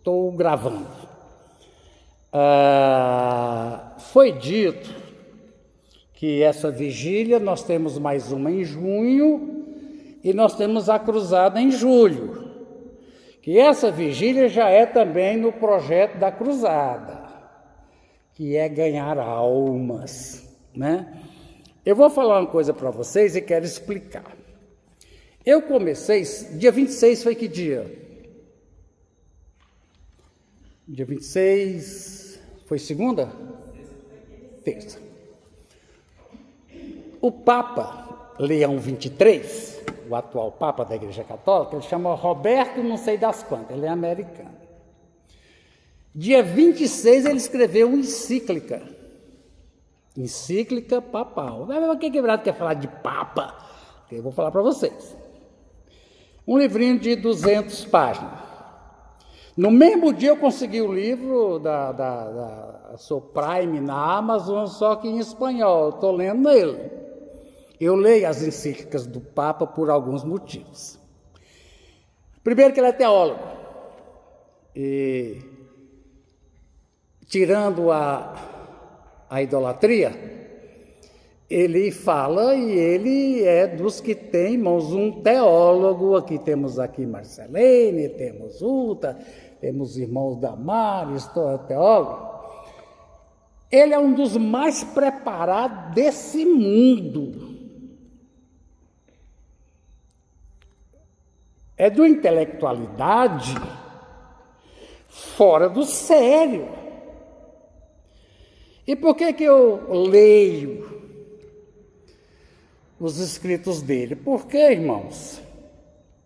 Estou gravando. Foi dito que essa vigília nós temos mais uma em junho e nós temos a cruzada em julho. Que essa vigília já é também no projeto da cruzada, que é ganhar almas, né? Eu vou falar uma coisa para vocês e quero explicar. Eu comecei, dia 26 foi que dia? Dia 26 foi segunda? Terça. O Papa Leão XXIII, o atual Papa da Igreja Católica, ele chama Roberto não sei das quantas, ele é americano. Dia 26 ele escreveu uma encíclica papal. Mas que quebrado quer falar de Papa? Eu vou falar para vocês. Um livrinho de 200 páginas. No mesmo dia eu consegui o livro da sua Prime na Amazon, só que em espanhol. Estou lendo ele. Eu leio as encíclicas do Papa por alguns motivos. Primeiro que ele é teólogo. E, tirando a idolatria, ele fala e ele é dos que tem, irmãos, um teólogo. Temos aqui Marcelene, temos Uta, temos irmãos Damares, teólogo. Ele é um dos mais preparados desse mundo. É de uma intelectualidade fora do sério. E por que eu leio os escritos dele? Porque, irmãos,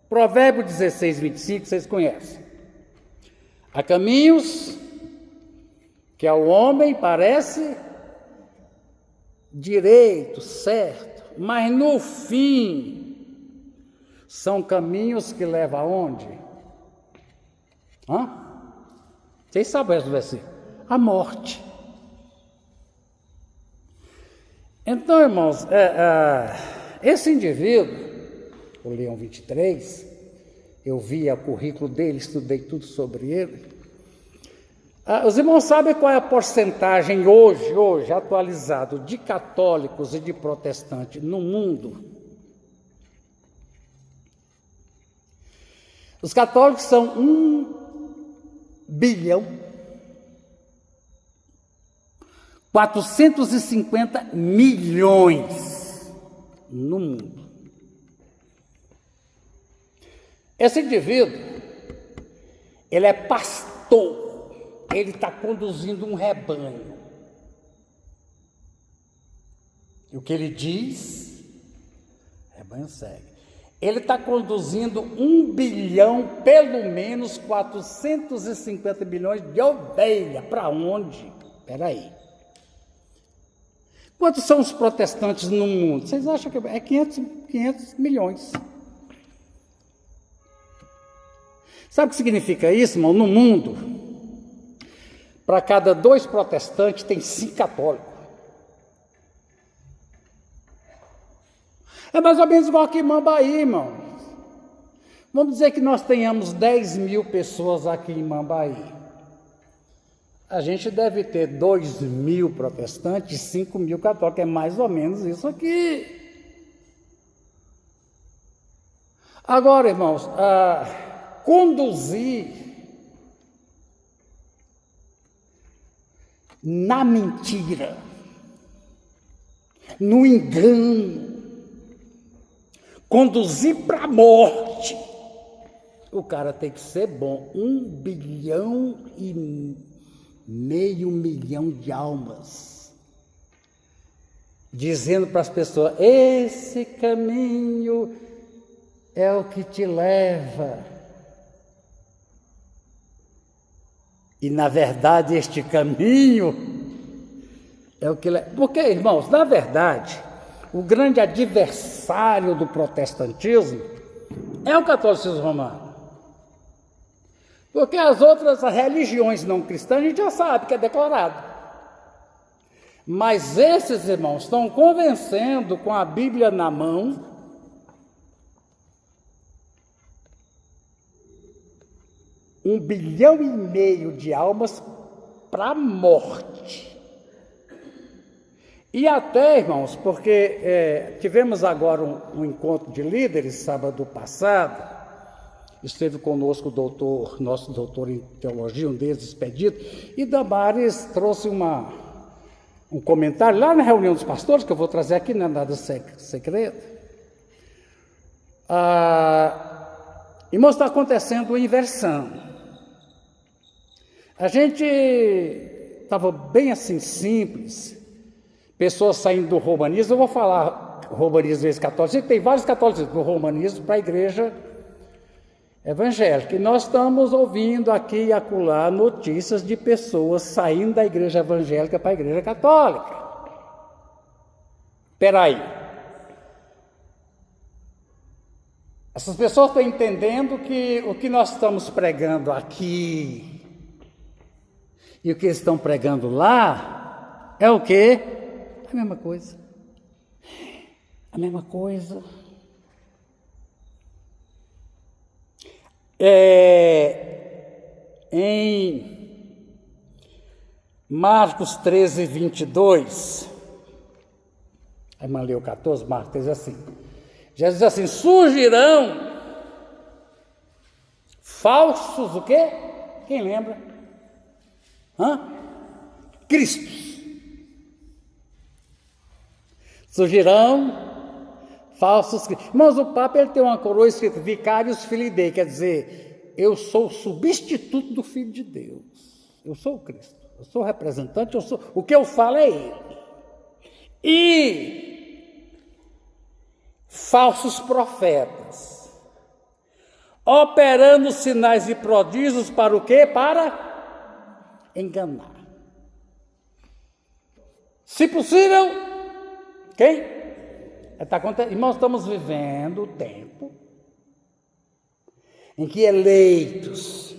Provérbio 16, 25, vocês conhecem. Há caminhos que ao homem parece direito, certo, mas no fim são caminhos que levam aonde? Vocês sabem esse versículo? A morte. Então, irmãos, esse indivíduo, o Leão 23, eu vi o currículo dele, estudei tudo sobre ele. Os irmãos sabem qual é a porcentagem hoje, atualizado, de católicos e de protestantes no mundo? Os católicos são 1.450.000.000.000 no mundo. Esse indivíduo, ele é pastor, ele está conduzindo um rebanho. E o que ele diz, o rebanho segue. Ele está conduzindo 1 bilhão, pelo menos 450 bilhões de ovelha. Para onde? Espera aí. Quantos são os protestantes no mundo? Vocês acham que é 500 milhões? Sabe o que significa isso, irmão? No mundo, para cada 2 protestantes, tem 5 católicos. É mais ou menos igual aqui em Mambaí, irmão. Vamos dizer que nós tenhamos 10.000 pessoas aqui em Mambaí. A gente deve ter 2.000 protestantes, 5.000 católicos. É mais ou menos isso aqui. Agora, irmãos, conduzir na mentira, no engano, conduzir para a morte, o cara tem que ser bom. 1,5 bilhão de almas, dizendo para as pessoas: esse caminho é o que te leva. E na verdade este caminho é o que leva. Porque, irmãos, na verdade, o grande adversário do protestantismo é o catolicismo romano. Porque as outras religiões não cristãs a gente já sabe que é declarado. Mas esses irmãos estão convencendo com a Bíblia na mão 1,5 bilhão de almas para a morte. E até, irmãos, porque tivemos agora um encontro de líderes sábado passado, esteve conosco o nosso doutor em teologia, um deles expedito, e Damares trouxe um comentário lá na reunião dos pastores, que eu vou trazer aqui, não é nada segredo. Irmãos, está acontecendo uma inversão. A gente estava bem assim, simples, pessoas saindo do romanismo. Eu vou falar romanismo vezes católico, tem vários católicos do romanismo para a igreja evangélica, e nós estamos ouvindo aqui e acolá notícias de pessoas saindo da igreja evangélica para a igreja católica. Espera aí. Essas pessoas estão entendendo que o que nós estamos pregando aqui e o que eles estão pregando lá é o quê? A mesma coisa. A mesma coisa. Em Marcos 13, 22, a irmã leu 14, Marcos diz assim, Jesus diz assim, surgirão falsos, o quê? Quem lembra? Cristos. Surgirão falsos cristos. Irmãos, o Papa ele tem uma coroa escrita Vicarius Filii Dei, quer dizer, eu sou o substituto do Filho de Deus. Eu sou o Cristo, eu sou o representante, o que eu falo é Ele. E falsos profetas, operando sinais e prodígios para o quê? Para enganar. Se possível, quem? Irmãos, estamos vivendo o tempo em que eleitos,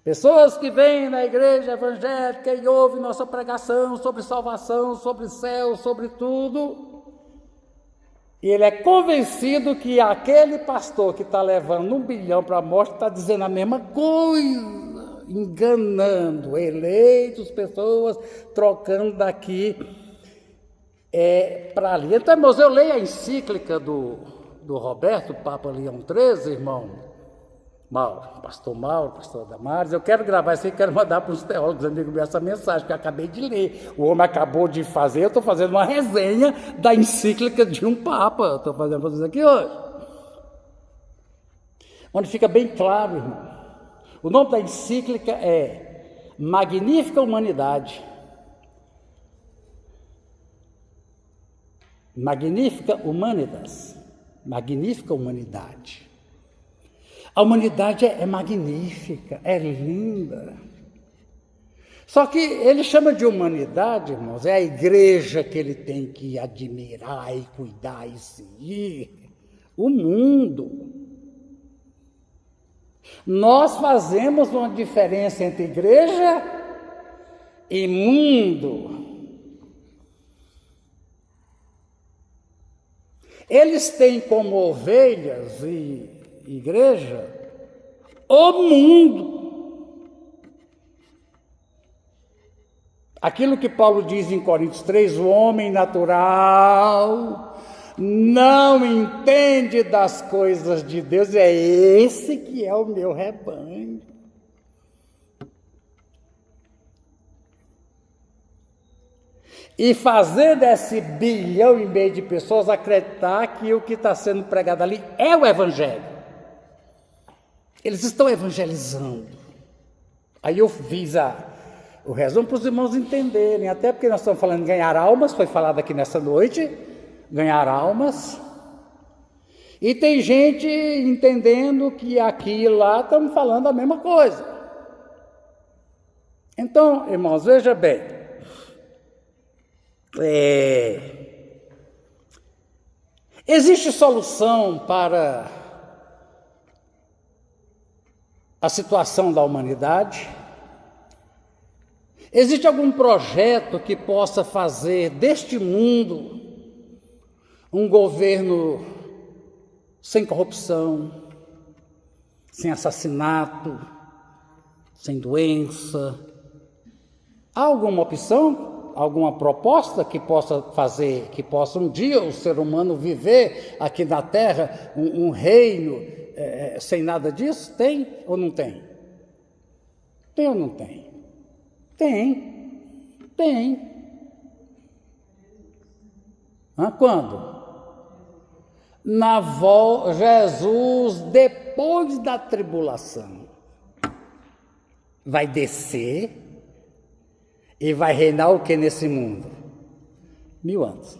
pessoas que vêm na igreja evangélica e ouvem nossa pregação sobre salvação, sobre céu, sobre tudo, e ele é convencido que aquele pastor que está levando 1 bilhão para a morte está dizendo a mesma coisa, enganando eleitos, pessoas trocando daqui para ali. Então, irmãos, eu leio a encíclica do Roberto, Papa Leão XIII, irmão pastor Damares. Eu quero gravar isso aí, quero mandar para os teólogos amigos meus essa mensagem que eu acabei de ler. O homem acabou de fazer, eu estou fazendo uma resenha da encíclica de um Papa, eu estou fazendo isso aqui hoje. Onde fica bem claro, irmão. O nome da encíclica é Magnífica Humanidade. Magnífica Humanitas, magnífica humanidade. A humanidade é magnífica, é linda. Só que ele chama de humanidade, irmãos, é a igreja que ele tem que admirar e cuidar e seguir. O mundo. Nós fazemos uma diferença entre igreja e mundo. Eles têm como ovelhas e igreja o mundo. Aquilo que Paulo diz em Coríntios 3, o homem natural não entende das coisas de Deus, é esse que é o meu rebanho. E fazer desse 1,5 bilhão de pessoas acreditar que o que está sendo pregado ali é o evangelho. Eles estão evangelizando. Aí eu fiz o resumo para os irmãos entenderem, até porque nós estamos falando de ganhar almas, foi falado aqui nessa noite, ganhar almas. E tem gente entendendo que aqui e lá estamos falando a mesma coisa. Então, irmãos, veja bem. Existe solução para a situação da humanidade? Existe algum projeto que possa fazer deste mundo um governo sem corrupção, sem assassinato, sem doença. Há alguma opção, alguma proposta que possa fazer, que possa um dia o ser humano viver aqui na Terra um reino sem nada disso? Tem ou não tem? Tem ou não tem? Tem. Quando? Jesus, depois da tribulação, vai descer e vai reinar o que nesse mundo? 1000 anos.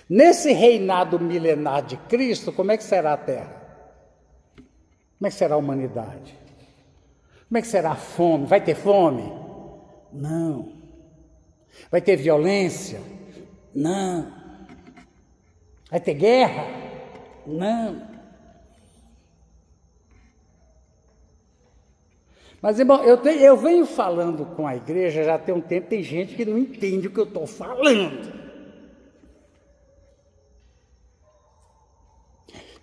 Nesse reinado milenar de Cristo, como é que será a Terra? Como é que será a humanidade? Como é que será a fome? Vai ter fome? Não. Vai ter violência? Não. Vai ter guerra? Não. Mas, irmão, eu venho falando com a igreja já tem um tempo, tem gente que não entende o que eu estou falando.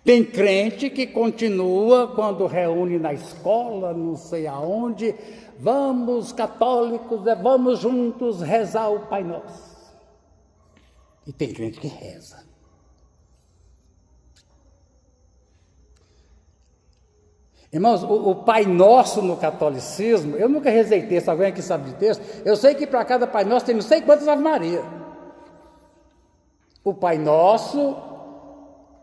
Tem crente que continua, quando reúne na escola, não sei aonde, vamos católicos, vamos juntos rezar o Pai Nosso. E tem crente que reza. Irmãos, o Pai Nosso no catolicismo, eu nunca rezei texto, alguém aqui sabe de texto? Eu sei que para cada Pai Nosso tem não sei quantas Ave Maria. O Pai Nosso,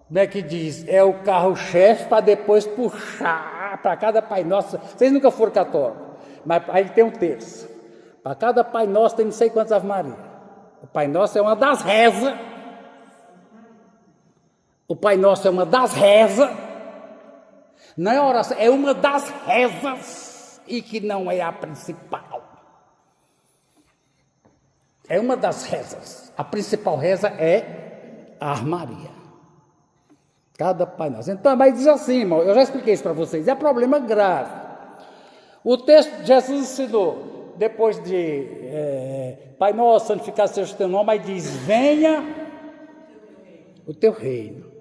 como é que diz? É o carro-chefe para depois puxar para cada Pai Nosso. Vocês nunca foram católicos, mas aí tem um terço. Para cada Pai Nosso tem não sei quantas Ave Maria. O Pai Nosso é uma das rezas. O Pai Nosso é uma das rezas. Não é oração, é uma das rezas e que não é a principal. É uma das rezas. A principal reza é a Ave Maria. Cada Pai Nosso. Então, mas diz assim, irmão, eu já expliquei isso para vocês, é problema grave. O texto de Jesus ensinou, depois de Pai Nosso, santificado seja o teu nome, aí diz, venha o teu reino.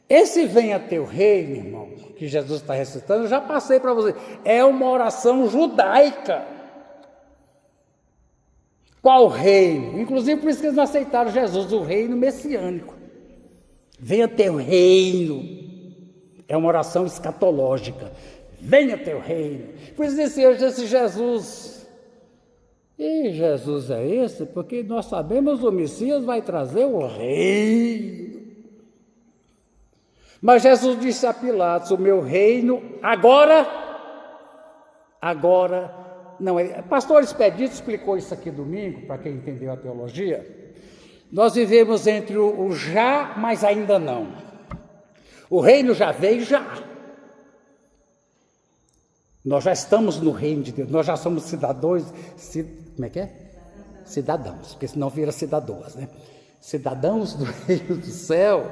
Esse venha teu reino, irmão, que Jesus está recitando, eu já passei para vocês, é uma oração judaica. Qual reino? Inclusive por isso que eles não aceitaram Jesus, o reino messiânico. Venha teu reino. É uma oração escatológica. Venha teu reino. Por isso esse Jesus. E Jesus é esse? Porque nós sabemos que o Messias vai trazer o reino. Mas Jesus disse a Pilatos, o meu reino agora não é. Pastor Expedito explicou isso aqui domingo, para quem entendeu a teologia. Nós vivemos entre o já, mas ainda não. O reino já veio, já. Nós já estamos no reino de Deus, nós já somos cidadãos, como é que é? Cidadãos, porque senão vira cidadãos, né? Cidadãos do reino do céu.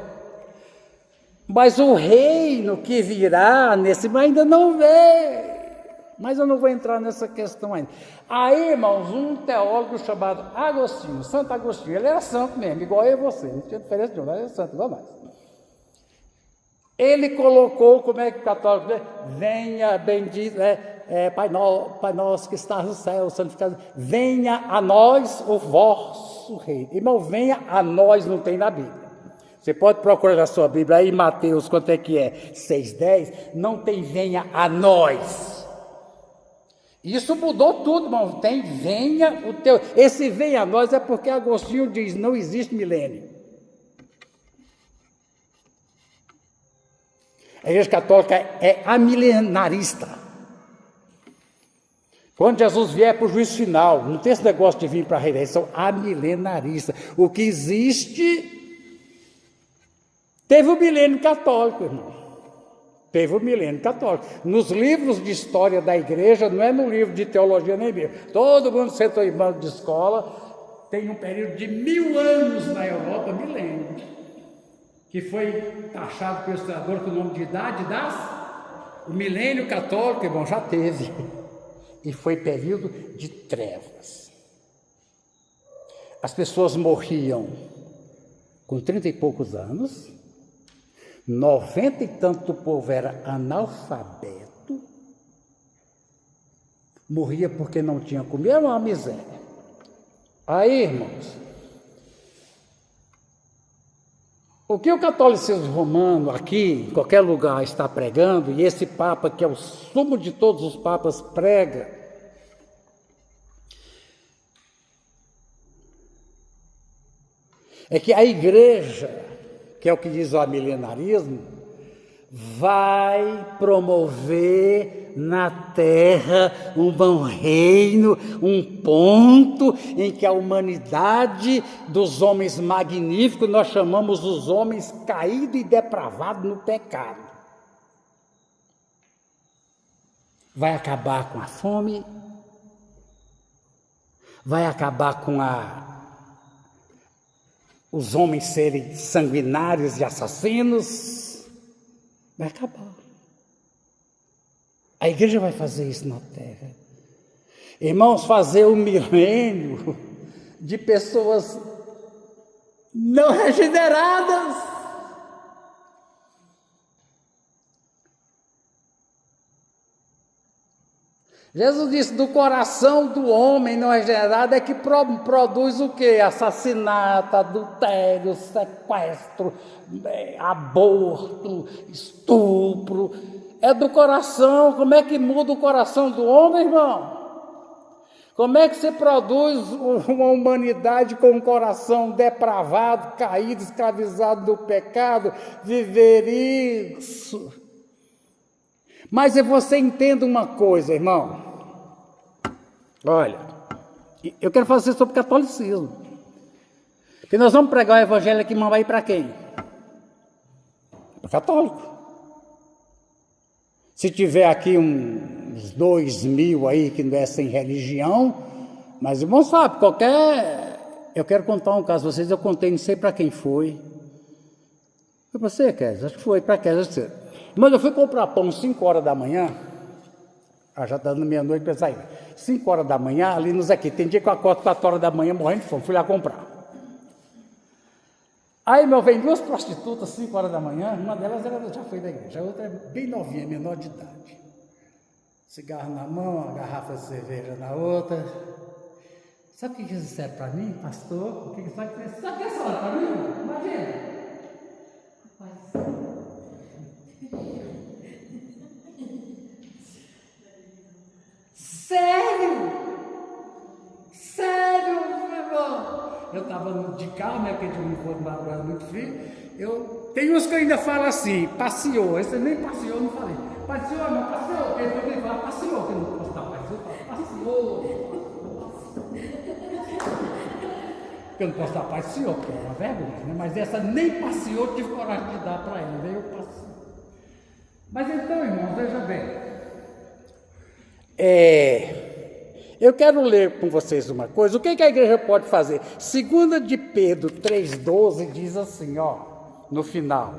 Mas o reino que virá ainda não veio. Mas eu não vou entrar nessa questão ainda. Aí, irmãos, um teólogo chamado Agostinho, Santo Agostinho, ele era santo mesmo, igual eu e você, não tinha diferença nenhuma, ele era santo igual nós. Ele colocou, como é que o católico diz? Venha, bendito, Pai Nosso que está no céu, santificado, venha a nós o vosso reino. Irmão, venha a nós, não tem na Bíblia. Você pode procurar na sua Bíblia, aí Mateus, quanto é que é? 6,10, não tem venha a nós. Isso mudou tudo, irmão, tem venha o teu, esse venha a nós é porque Agostinho diz, não existe milênio. A Igreja Católica é amilenarista. Quando Jesus vier para o juízo final, não tem esse negócio de vir para a redenção, amilenarista. O que existe... Teve o milênio católico, irmão. Teve o milênio católico. Nos livros de história da igreja, não é no livro de teologia nem Bíblia. Todo mundo sentou em banco de escola, tem um período de 1000 anos na Europa, milênio, que foi taxado pelo historiador com o nome de idade o milênio católico, irmão, já teve. E foi período de trevas. As pessoas morriam com 30 e poucos anos, 90 e tanto do povo era analfabeto, morria porque não tinha comida, era uma miséria. Aí, irmãos, o que o catolicismo romano aqui, em qualquer lugar, está pregando, e esse Papa, que é o sumo de todos os papas, prega, é que a igreja, que é o que diz o amilenarismo, vai promover na terra um bom reino, um ponto em que a humanidade dos homens magníficos, nós chamamos os homens caídos e depravados no pecado. Vai acabar com a fome, vai acabar com os homens serem sanguinários e assassinos, vai acabar. A igreja vai fazer isso na terra. Irmãos, fazer um milênio de pessoas não regeneradas. Jesus disse, do coração do homem não regenerado é que produz o quê? Assassinato, adultério, sequestro, aborto, estupro. É do coração. Como é que muda o coração do homem, irmão? Como é que se produz uma humanidade com um coração depravado, caído, escravizado do pecado, viver isso? Mas você entenda uma coisa, irmão. Olha, eu quero fazer sobre catolicismo. Porque nós vamos pregar o evangelho aqui, mas vai ir para quem? Para católico. Se tiver aqui uns 2.000 aí que não é sem religião, mas irmão sabe, eu quero contar um caso, vocês eu contei, não sei para quem foi. Foi para você, Kézia? Acho que foi para Kézia. Mas eu fui comprar pão 5 horas da manhã, já está dando meia-noite para sair. 5 horas da manhã, ali nos aqui, tem dia que eu acordo 4 horas da manhã morrendo de fome, fui lá comprar. Aí, vem 2 prostitutas, 5 horas da manhã, uma delas já foi da igreja, a outra é bem novinha, menor de idade. Cigarro na mão, uma garrafa de cerveja na outra. Sabe o que eles disseram para mim, pastor? Sabe o que eles falaram para mim? Imagina. Sério, meu irmão. Eu estava de carro, né, porque não foi muito frio. Tem uns que eu ainda falo assim, passeou. Esse nem passeou, não falei. Passeou, não passeou. Quem foi que fala passeou, que eu não posso estar passeou, passeou. Eu não posso estar passeou, porque é uma vergonha, né? Mas essa nem passeou, tive coragem de dar para ela, daí eu passei. Mas então, irmãos, veja bem. Eu quero ler com vocês uma coisa. O que a igreja pode fazer? 2 de Pedro 3,12 diz assim, no final.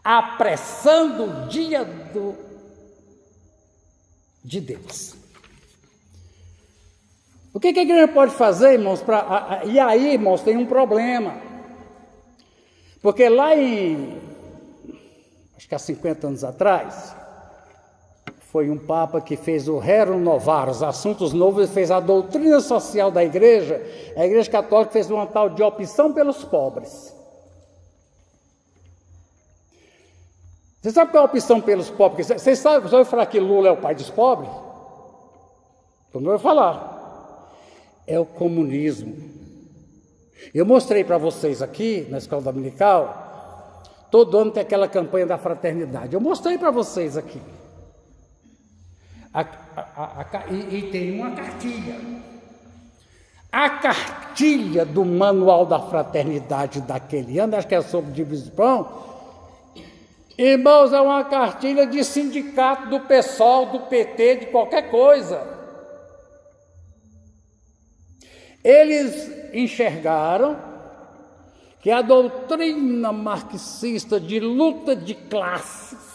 Apressando o dia de Deus. O que a igreja pode fazer, irmãos? E aí, irmãos, tem um problema. Porque lá acho que há 50 anos atrás, foi um Papa que fez o renovar os assuntos novos e fez a doutrina social da igreja. A igreja católica fez uma tal de opção pelos pobres. Você sabe qual é a opção pelos pobres? Vocês sabem, você vai falar que Lula é o pai dos pobres? Eu não vou falar. É o comunismo. Eu mostrei para vocês aqui, na escola dominical, todo ano tem aquela campanha da fraternidade. Eu mostrei para vocês aqui. E tem uma cartilha. A cartilha do Manual da Fraternidade daquele ano, acho que é sobre dívidas de pão, irmãos, é uma cartilha de sindicato do PSOL, do PT, de qualquer coisa. Eles enxergaram que a doutrina marxista de luta de classes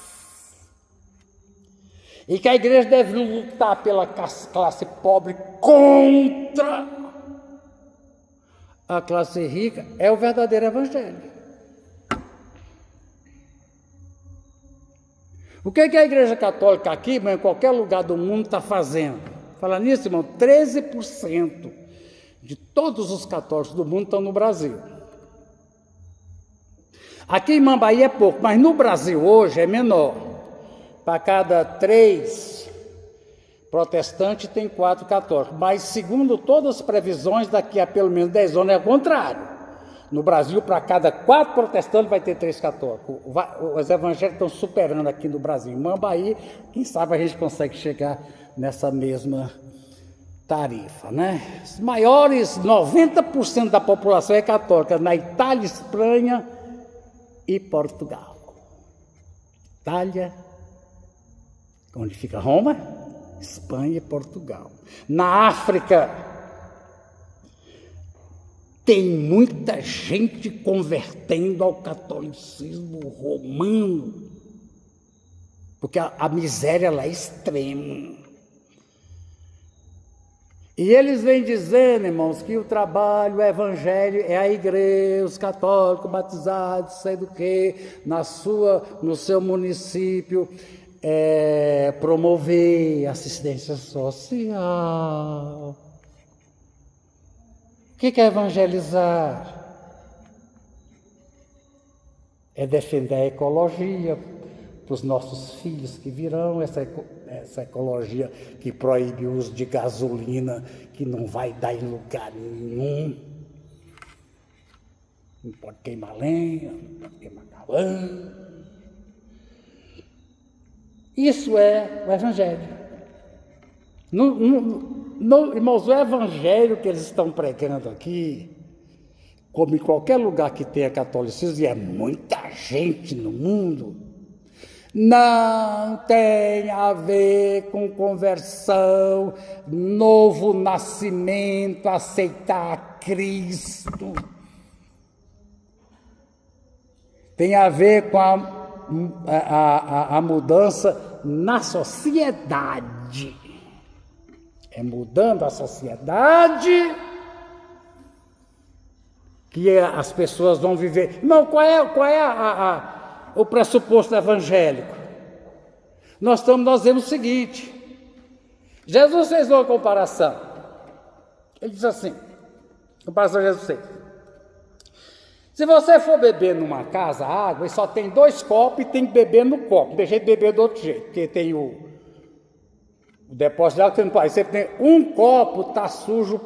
e que a igreja deve lutar pela classe pobre contra a classe rica, é o verdadeiro evangelho. O que a Igreja Católica aqui, mas em qualquer lugar do mundo, está fazendo? Falando nisso, irmão, 13% de todos os católicos do mundo estão no Brasil. Aqui em Mambaí é pouco, mas no Brasil hoje é menor. Para cada 3 protestantes tem 4 católicos. Mas segundo todas as previsões, daqui a pelo menos 10 anos é o contrário. No Brasil, para cada 4 protestantes vai ter 3 católicos. Os evangélicos estão superando aqui no Brasil. Em Mambaí, quem sabe a gente consegue chegar nessa mesma tarifa, né? Os maiores 90% da população é católica na Itália, Espanha e Portugal. Itália, onde fica Roma, Espanha e Portugal. Na África, tem muita gente convertendo ao catolicismo romano, porque a miséria lá é extrema. E eles vêm dizendo, irmãos, que o trabalho, o evangelho é a igreja, os católicos batizados, sei do que, no seu município, promover assistência social. O que é evangelizar? É defender a ecologia para os nossos filhos que virão, essa ecologia que proíbe o uso de gasolina, que não vai dar em lugar nenhum. Não pode queimar lenha, não pode queimar carvão. Isso é o evangelho. Irmãos, o evangelho que eles estão pregando aqui, como em qualquer lugar que tenha catolicismo, e é muita gente no mundo, não tem a ver com conversão, novo nascimento, aceitar a Cristo. Tem a ver com a mudança na sociedade. É mudando a sociedade que as pessoas vão viver. Não, qual é o pressuposto evangélico? Nós vemos o seguinte: Jesus fez uma comparação. Ele diz assim, comparação de Jesus fez: se você for beber numa casa água e só tem 2 copos e tem que beber no copo, não tem jeito de beber do outro jeito, porque tem o depósito de água que você não pode. Você tem um copo, está sujo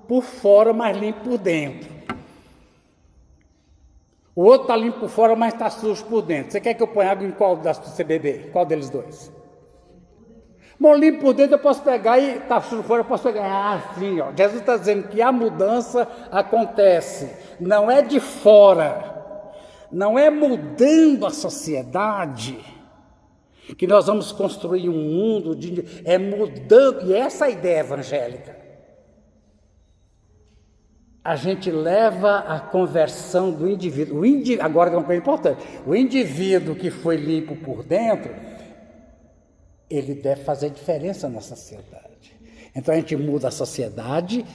por fora, mas limpo por dentro. O outro está limpo por fora, mas está sujo por dentro. Você quer que eu ponha água em qual das você beber? Qual deles dois? Bom, limpo por dentro eu posso pegar e está sujo por fora, eu posso pegar assim, ó. Jesus está dizendo que a mudança acontece, não é de fora, não é mudando a sociedade que nós vamos construir um mundo, é mudando, e essa é a ideia evangélica. A gente leva a conversão do indivíduo. Agora é uma coisa importante: o indivíduo que foi limpo por dentro, ele deve fazer diferença na sociedade. Então a gente muda a sociedade,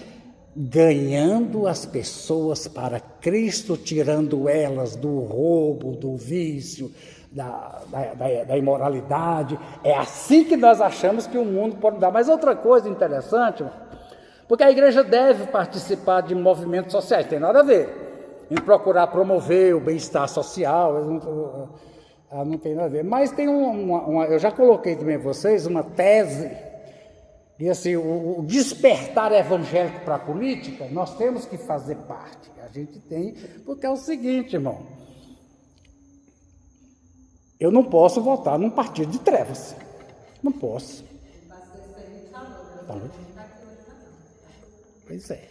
ganhando as pessoas para Cristo, tirando elas do roubo, do vício, da imoralidade. É assim que nós achamos que o mundo pode dar. Mas outra coisa interessante, porque a igreja deve participar de movimentos sociais, tem nada a ver em procurar promover o bem-estar social, não tem nada a ver. Mas tem eu já coloquei também vocês uma tese, e assim, o despertar evangélico para a política, nós temos que fazer parte, a gente tem, porque é o seguinte, irmão: eu não posso votar num partido de trevas, não posso. Pois é.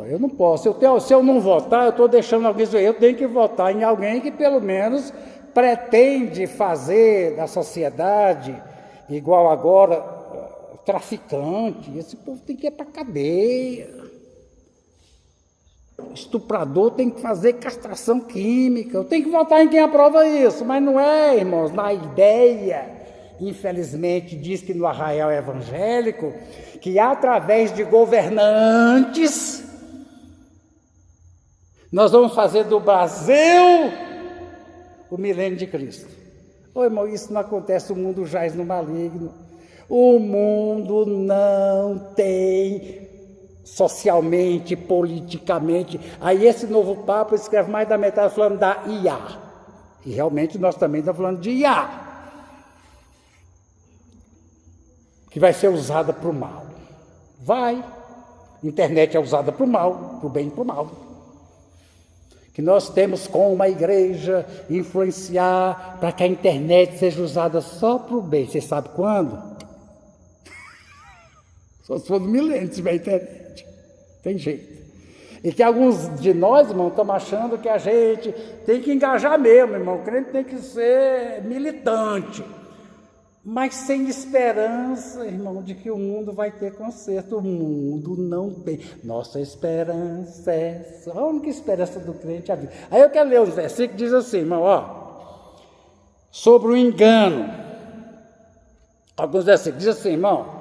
Eu não posso. Se eu não votar, eu estou deixando alguém dizer, eu tenho que votar em alguém que pelo menos pretende fazer da sociedade, igual agora, traficante. Esse povo tem que ir para a cadeia. Estuprador tem que fazer castração química. Eu tenho que votar em quem aprova isso, mas não é, irmãos, na ideia. Infelizmente, diz que no arraial evangélico, que através de governantes, nós vamos fazer do Brasil o milênio de Cristo. Ô, irmão, isso não acontece, o mundo jaz no maligno. O mundo não tem socialmente, politicamente. Aí esse novo Papa escreve mais da metade falando da IA. E realmente nós também estamos falando de IA. Que vai ser usada para o mal. Vai. Internet é usada para o mal, para o bem e para o mal. Que nós temos como a igreja influenciar para que a internet seja usada só para o bem. Você sabe quando? Só se for no milênio, se tiver internet. Tem jeito. E que alguns de nós, irmão, estamos achando que a gente tem que engajar mesmo, irmão. O crente tem que ser militante. Mas sem esperança, irmão, de que o mundo vai ter conserto. O mundo não tem. Nossa esperança é só a única esperança do crente é a vida. Aí eu quero ler uns versículos que diz assim, irmão, ó. Sobre o engano. Alguns versículos diz assim, irmão.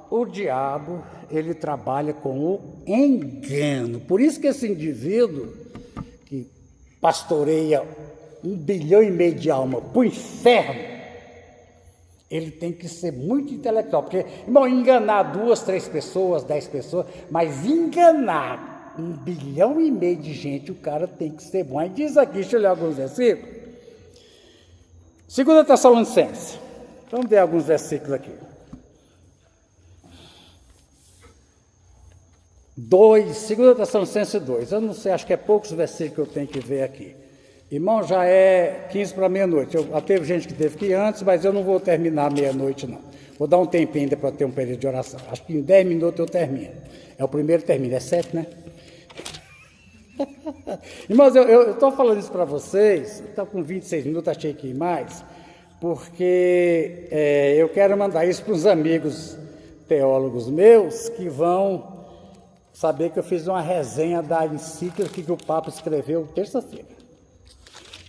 O diabo, ele trabalha com o engano. Por isso que esse indivíduo que pastoreia 1,5 bilhão de alma para o inferno, ele tem que ser muito intelectual. Porque, irmão, enganar 2, 3 pessoas, 10 pessoas, mas enganar 1,5 bilhão de gente, o cara tem que ser bom. Aí diz aqui, deixa eu ler alguns versículos. 2 Tessalonicenses. Vamos ver alguns versículos aqui. 2 Tessalonicenses 2, eu não sei, acho que é poucos versículos que eu tenho que ver aqui. Irmão, já é 15 para meia-noite, teve gente que teve que ir antes, mas eu não vou terminar meia-noite não. Vou dar um tempinho ainda para ter um período de oração, acho que em 10 minutos eu termino. É o primeiro termino, é 7, né? Irmãos, eu estou falando isso para vocês, estou com 26 minutos, achei que ir mais, porque eu quero mandar isso para os amigos teólogos meus que vão saber que eu fiz uma resenha da encíclica que o Papa escreveu terça-feira.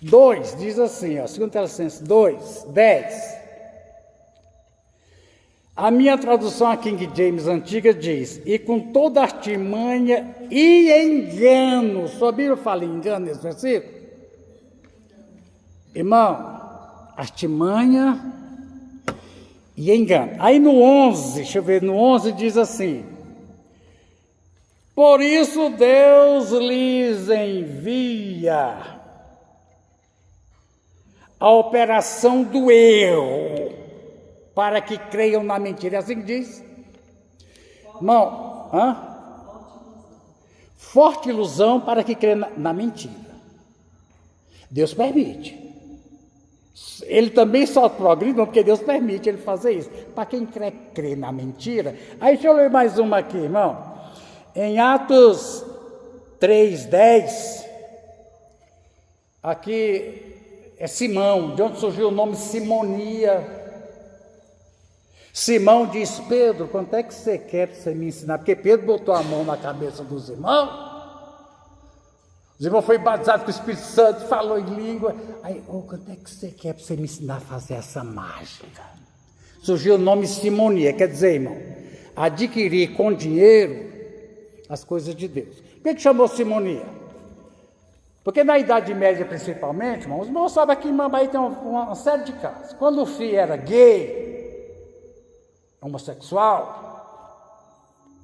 2, diz assim, ó, 2 Tessalonicenses 2, 10. A minha tradução a King James antiga diz, e com toda artimanha e engano. Sua Bíblia fala em engano nesse versículo? Irmão, artimanha e engano. Aí no 11, deixa eu ver, no 11 diz assim, por isso Deus lhes envia a operação do erro, para que creiam na mentira. É assim que diz? Irmão, forte ilusão para que creiam na mentira. Deus permite. Ele também só progride, porque Deus permite ele fazer isso. Para quem crê na mentira. Aí deixa eu ler mais uma aqui, irmão. Em Atos 3:10, aqui é Simão, de onde surgiu o nome Simonia. Simão diz, Pedro, quanto é que você quer para você me ensinar? Porque Pedro botou a mão na cabeça dos irmãos. Os irmãos foram batizados com o Espírito Santo, falou em língua. Aí, quanto é que você quer para você me ensinar a fazer essa mágica? Surgiu o nome Simonia, quer dizer, irmão, adquirir com dinheiro as coisas de Deus. Por que chamou Simonia? Porque na Idade Média, principalmente, irmão, os irmãos sabem que em Mambaí tem uma série de casos. Quando o filho era gay, homossexual,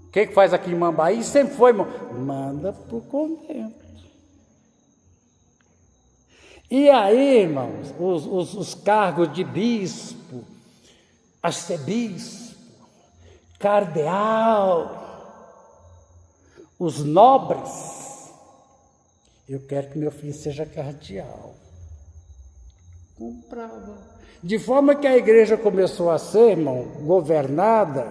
o que faz aqui em Mambaí? Sempre foi, irmão, manda para o convento. E aí, irmãos, os cargos de bispo, arcebispo, cardeal, os nobres, eu quero que meu filho seja cardeal. Comprava. De forma que a igreja começou a ser, irmão, governada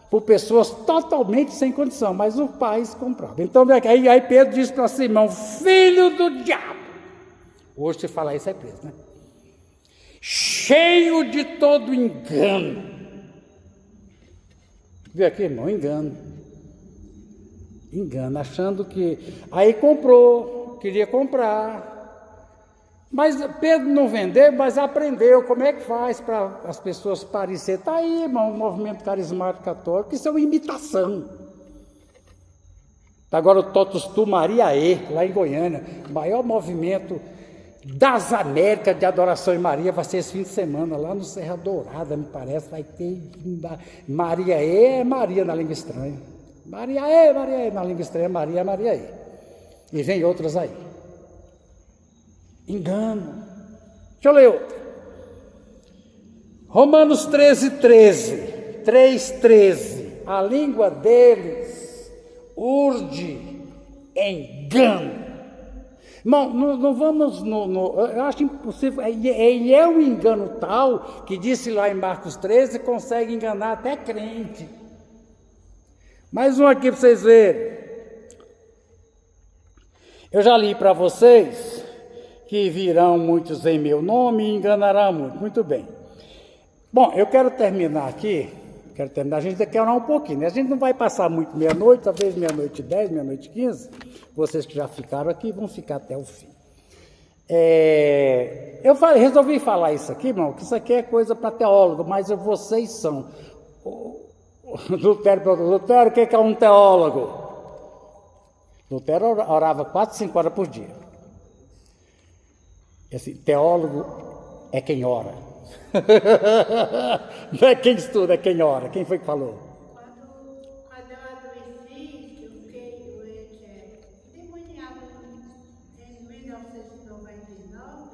por pessoas totalmente sem condição, mas o pai comprava. Então, aí Pedro disse para Simão, filho do diabo. Hoje, se falar isso, é preso, né? Cheio de todo engano. Vê aqui, irmão, engano, achando que... Aí comprou, queria comprar. Mas Pedro não vendeu, mas aprendeu como é que faz para as pessoas parecerem. Está aí, irmão, o movimento carismático católico, isso é uma imitação. Agora o Totus Tu Mariaê, lá em Goiânia, o maior movimento das Américas de Adoração em Maria, vai ser esse fim de semana, lá no Serra Dourada, me parece, vai ter Maria é Maria na língua estranha. Maria é na língua estranha, Maria é. E vem outras aí. Engano. Deixa eu ler outro. Romanos 3:13. A língua deles urde engano. Não vamos, eu acho impossível, é um engano tal, que disse lá em Marcos 13, consegue enganar até crente. Mais um aqui para vocês verem. Eu já li para vocês que virão muitos em meu nome e enganarão muito. Muito bem. Bom, eu quero terminar aqui, a gente quer orar um pouquinho, né? A gente não vai passar muito meia-noite, talvez 00:10, 00:15, vocês que já ficaram aqui vão ficar até o fim. Resolvi falar isso aqui, irmão, que isso aqui é coisa para teólogo, mas vocês são. Lutero, o que é um teólogo? Lutero orava 4, 5 horas por dia. Esse teólogo é quem ora. Não é quem estuda, é quem ora. Quem foi que falou? Quando eu adoeci, que eu fiquei demoniada em 1999,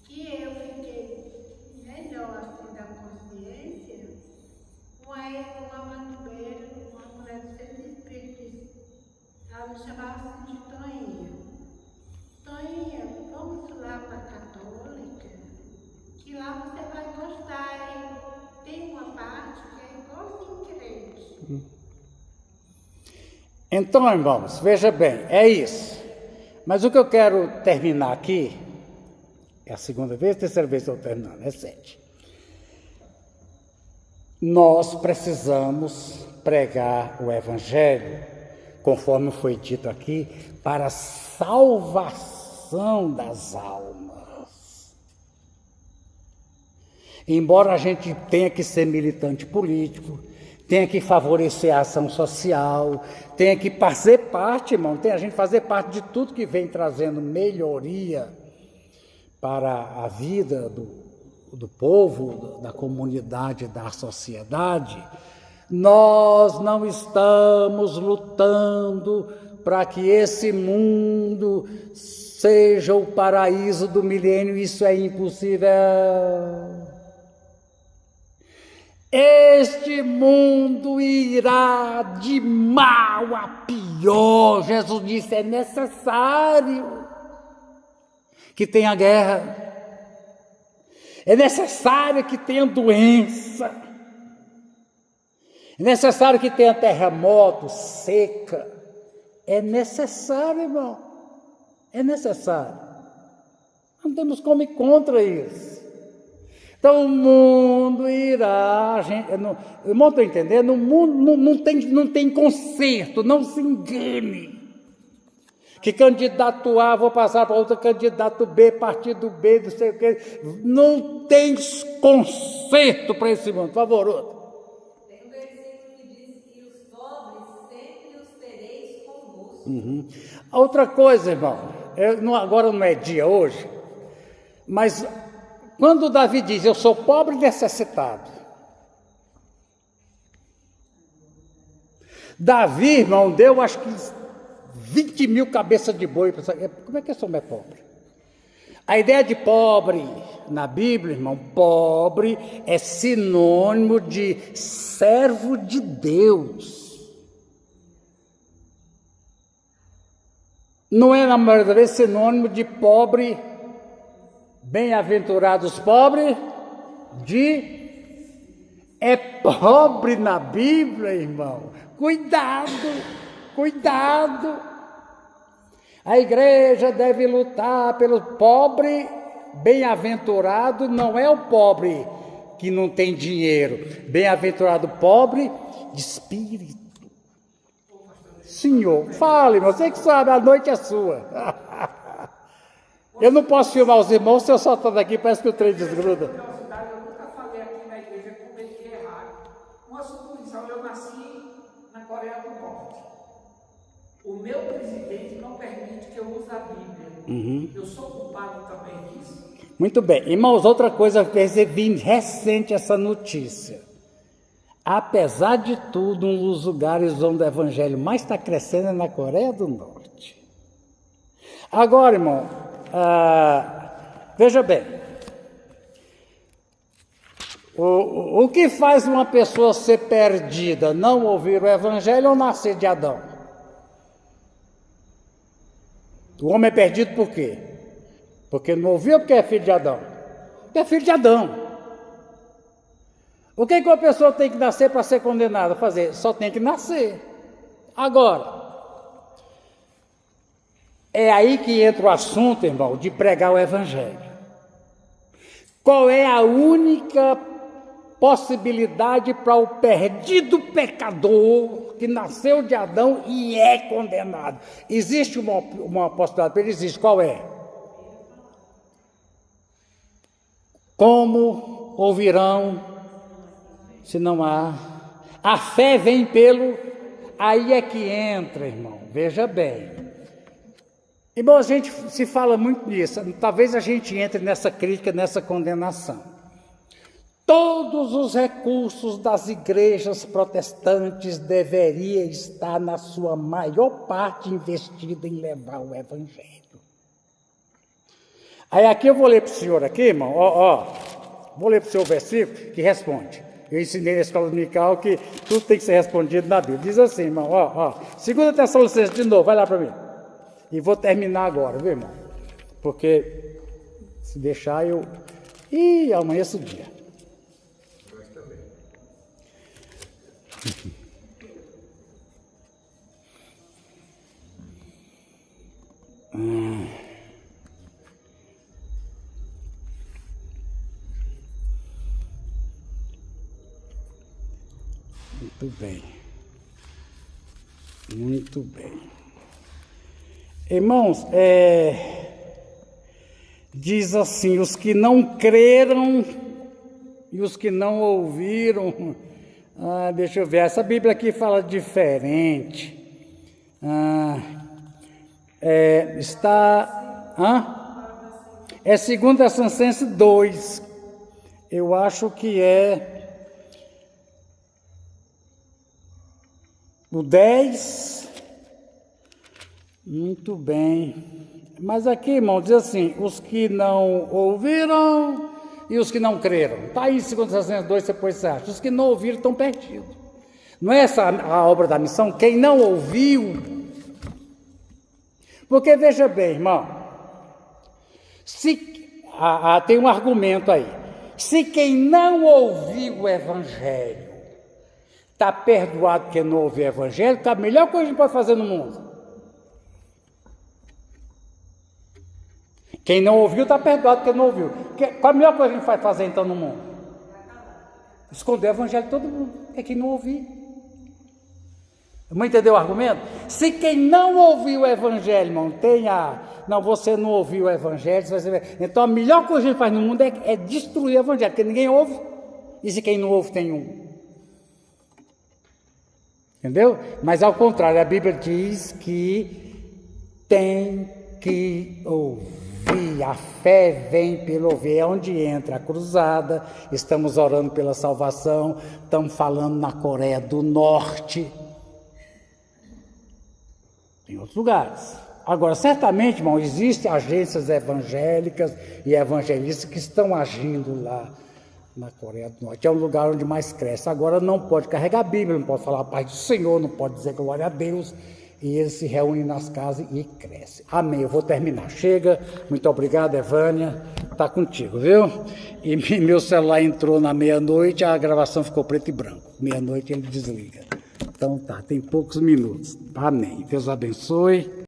que eu fiquei melhor assim da consciência, uma macumbeira, uma mulher do centro espírita, ela me chamava assim de Toinha. Toinha, vamos lá para a Católica, que lá você vai gostar, hein? Tem uma parte que é igualzinho crente. Então, irmãos, veja bem, é isso. Mas o que eu quero terminar aqui, é a segunda vez, terceira vez que eu estou terminando, é 7. Nós precisamos pregar o Evangelho, conforme foi dito aqui, para a salvação das almas. Embora a gente tenha que ser militante político, tenha que favorecer a ação social, tenha que fazer parte, irmão, a gente fazer parte de tudo que vem trazendo melhoria para a vida do povo, da comunidade, da sociedade. Nós não estamos lutando para que esse mundo seja o paraíso do milênio, isso é impossível. Este mundo irá de mal a pior. Jesus disse, é necessário que tenha guerra. É necessário que tenha doença. É necessário que tenha terremoto, seca. É necessário, irmão. É necessário. Não temos como ir contra isso. Então o mundo irá, irmão, estou entendendo? O mundo não tem conserto, não se engane. Que candidato A, vou passar para outro candidato B, partido B, não sei o quê. Não tem conserto para esse mundo, por favor, outro. Tem um versículo que diz que os pobres sempre os tereis convosco. Outra coisa, irmão, agora não é dia hoje, mas quando Davi diz, eu sou pobre e necessitado. Davi, irmão, deu acho que 20 mil cabeças de boi. Como é que esse homem é pobre? A ideia de pobre na Bíblia, irmão, pobre é sinônimo de servo de Deus. Não é, na maioria das vezes, sinônimo de pobre, bem-aventurados pobres, é pobre na Bíblia, irmão. Cuidado. A igreja deve lutar pelo pobre bem-aventurado, não é o pobre que não tem dinheiro. Bem-aventurado pobre de espírito. Senhor, fale, você que sabe, a noite é sua. Eu não posso filmar os irmãos se eu só estou daqui, parece que o trem desgruda. Eu nunca falei aqui na igreja que cometi errado. Uma suposição, eu nasci na Coreia do Norte. O meu presidente não permite que eu use a Bíblia. Eu sou culpado também disso. Muito bem. Irmãos, outra coisa, recebi recente essa notícia. Apesar de tudo, um dos lugares onde o evangelho mais está crescendo é na Coreia do Norte. Agora, irmão, veja bem. O que faz uma pessoa ser perdida? Não ouvir o evangelho ou nascer de Adão? O homem é perdido por quê? Porque não ouviu ou porque é filho de Adão? Porque é filho de Adão. O que uma pessoa tem que nascer para ser condenada? Fazer? Só tem que nascer. Agora, é aí que entra o assunto, irmão, de pregar o evangelho. Qual é a única possibilidade para o perdido pecador que nasceu de Adão e é condenado? Existe uma possibilidade para ele? Existe. Qual é? Como ouvirão se não há? A fé vem pelo... Aí é que entra, irmão. Veja bem. Irmão, a gente se fala muito nisso. Talvez a gente entre nessa crítica, nessa condenação. Todos os recursos das igrejas protestantes deveriam estar, na sua maior parte, investido em levar o evangelho. Aí aqui eu vou ler para o senhor aqui, irmão, vou ler para o senhor o versículo que responde. Eu ensinei na escola dominical que tudo tem que ser respondido na Bíblia. Diz assim, irmão, 2 Tessalonicenses de novo, vai lá para mim. E vou terminar agora, viu, irmão? Porque se deixar eu... amanhece o dia. Nós também. Muito bem. Muito bem. Irmãos, diz assim, os que não creram e os que não ouviram, deixa eu ver, essa Bíblia aqui fala diferente, é 2 Tessalonicenses 2, eu acho que é o 10, muito bem, mas aqui, irmão, diz assim, os que não ouviram e os que não creram, está aí em 2 Tessalonicenses 2, depois você acha, os que não ouviram estão perdidos, não é essa a obra da missão? Quem não ouviu, porque veja bem, irmão, tem um argumento aí, se quem não ouviu o evangelho está perdoado porque não ouviu o evangelho, tá a melhor coisa que a gente pode fazer no mundo. Quem não ouviu está perdoado porque não ouviu. Qual a melhor coisa que a gente vai fazer então no mundo? Esconder o evangelho de todo mundo. É quem não ouviu. Vamos entender o argumento? Se quem não ouviu o evangelho, irmão, não, você não ouviu o evangelho, você vai ver. Então a melhor coisa que a gente faz no mundo é destruir o evangelho, porque ninguém ouve. E se quem não ouve tem um? Entendeu? Mas ao contrário, a Bíblia diz que tem que ouvir. A fé vem pelo ouvir. É onde entra a cruzada. Estamos orando pela salvação. Estamos falando na Coreia do Norte. Em outros lugares. Agora, certamente, irmão, existem agências evangélicas e evangelistas que estão agindo lá na Coreia do Norte. É um lugar onde mais cresce. Agora não pode carregar a Bíblia, não pode falar a paz do Senhor, não pode dizer glória a Deus. E eles se reúnem nas casas e crescem. Amém. Eu vou terminar. Chega. Muito obrigado, Evânia. Está contigo, viu? E meu celular entrou na meia-noite, a gravação ficou preto e branco. Meia-noite ele desliga. Então tá, tem poucos minutos. Amém. Deus abençoe.